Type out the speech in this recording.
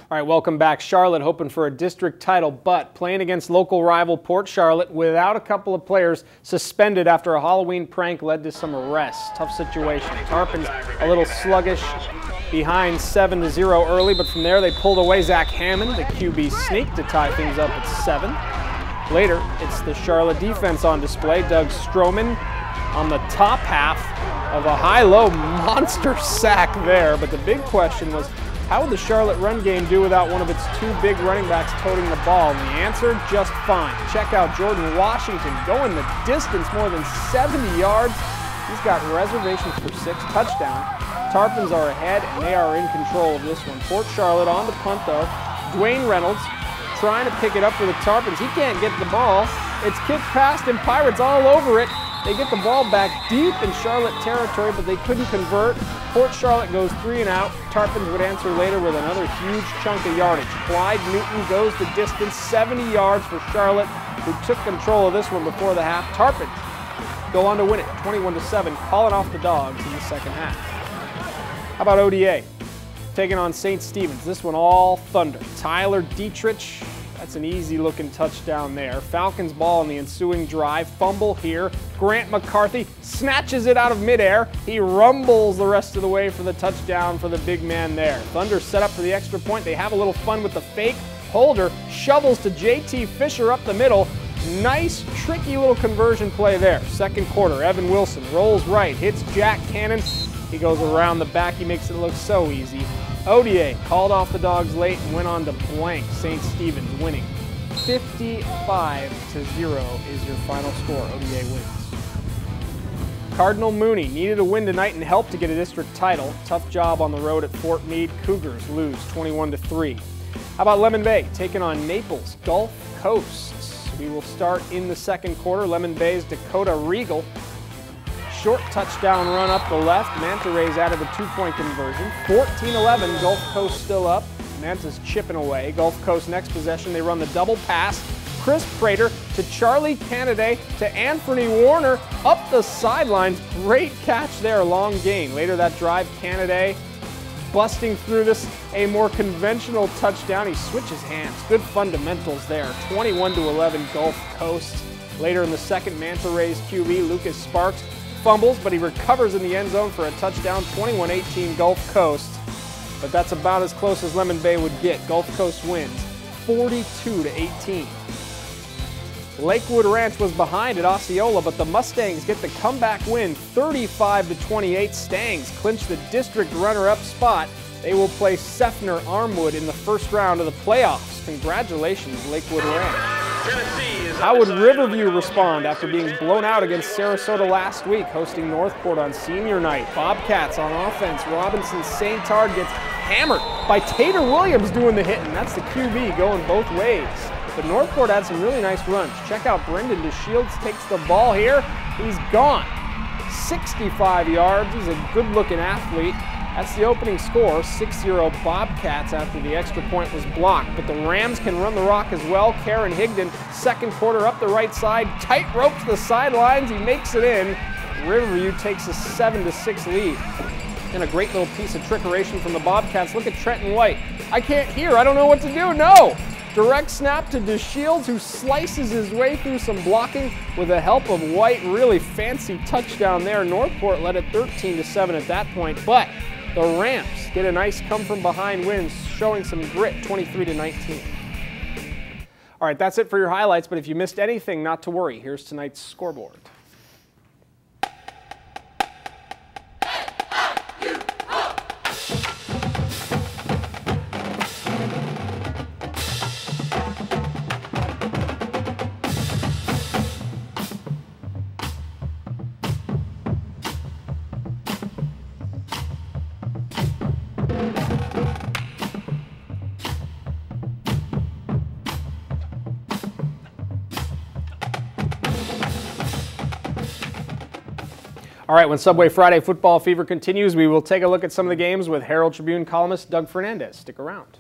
All right, welcome back. Charlotte hoping for a district title, but playing against local rival Port Charlotte without a couple of players suspended after a Halloween prank led to some arrests. Tough situation. Tarpon's a little sluggish, behind 7-0 early, but from there they pulled away. Zach Hammond, the QB sneak, to tie things up at 7. Later, it's the Charlotte defense on display. Doug Stroman on the top half of a high-low monster sack there, but the big question was, how would the Charlotte run game do without one of its two big running backs toting the ball? And the answer, just fine. Check out Jordan Washington going the distance, more than 70 yards. He's got reservations for 6 touchdowns. Tarpons are ahead, and they are in control of this one. Port Charlotte on the punt, though. Dwayne Reynolds trying to pick it up for the Tarpons. He can't get the ball. It's kicked past, and Pirates all over it. They get the ball back deep in Charlotte territory, but they couldn't convert. Port Charlotte goes 3 and out. Tarpons would answer later with another huge chunk of yardage. Clyde Newton goes the distance, 70 yards for Charlotte, who took control of this one before the half. Tarpons go on to win it, 21-7, calling off the Dogs in the second half. How about ODA? Taking on St. Stephen's. This one all thunder. Tyler Dietrich, that's an easy-looking touchdown there. Falcons ball in the ensuing drive. Fumble here. Grant McCarthy snatches it out of midair. He rumbles the rest of the way for the touchdown for the big man there. Thunder set up for the extra point. They have a little fun with the fake. Holder shovels to JT Fisher up the middle. Nice, tricky little conversion play there. Second quarter, Evan Wilson rolls right, hits Jack Cannon. He goes around the back. He makes it look so easy. ODA called off the Dogs late and went on to blank St. Stephen's, winning 55-0 is your final score. ODA wins. Cardinal Mooney needed a win tonight and helped to get a district title. Tough job on the road at Fort Meade. Cougars lose 21-3. How about Lemon Bay taking on Naples Gulf Coast? We will start in the second quarter. Lemon Bay's Dakota Regal. Short touchdown run up the left. Manta Rays added the 2-point conversion. 14-11, Gulf Coast still up. Manta's chipping away. Gulf Coast next possession, they run the double pass. Chris Prater to Charlie Canaday to Anthony Warner up the sidelines. Great catch there, long gain. Later that drive, Canaday busting through this, a more conventional touchdown. He switches hands. Good fundamentals there. 21-11, Gulf Coast. Later in the second, Manta Rays QB Lucas Sparks fumbles, but he recovers in the end zone for a touchdown. 21-18 Gulf Coast, but that's about as close as Lemon Bay would get. Gulf Coast wins 42-18. Lakewood Ranch was behind at Osceola, but the Mustangs get the comeback win 35-28. Stangs clinch the district runner-up spot. They will play Seffner Armwood in the first round of the playoffs. Congratulations, Lakewood Ranch. How would Riverview respond after being blown out against Sarasota last week, hosting Northport on senior night? Bobcats on offense. Robinson Saintard gets hammered by Tater Williams doing the hitting. That's the QB going both ways. But Northport had some really nice runs. Check out Brendan DeShields takes the ball here. He's gone. 65 yards. He's a good-looking athlete. That's the opening score, 6-0 Bobcats after the extra point was blocked. But the Rams can run the rock as well. Karen Higdon, second quarter up the right side, tight ropes the sidelines. He makes it in. Riverview takes a 7-6 lead. And a great little piece of trickeration from the Bobcats. Look at Trenton White. I can't hear. I don't know what to do. No! Direct snap to DeShields, who slices his way through some blocking with the help of White. Really fancy touchdown there. Northport led it 13-7 at that point, but the Rams get a nice come-from-behind win, showing some grit, 23-19. All right, that's it for your highlights, but if you missed anything, not to worry. Here's tonight's scoreboard. All right, when Subway Friday football fever continues, we will take a look at some of the games with Herald-Tribune columnist Doug Fernandez. Stick around.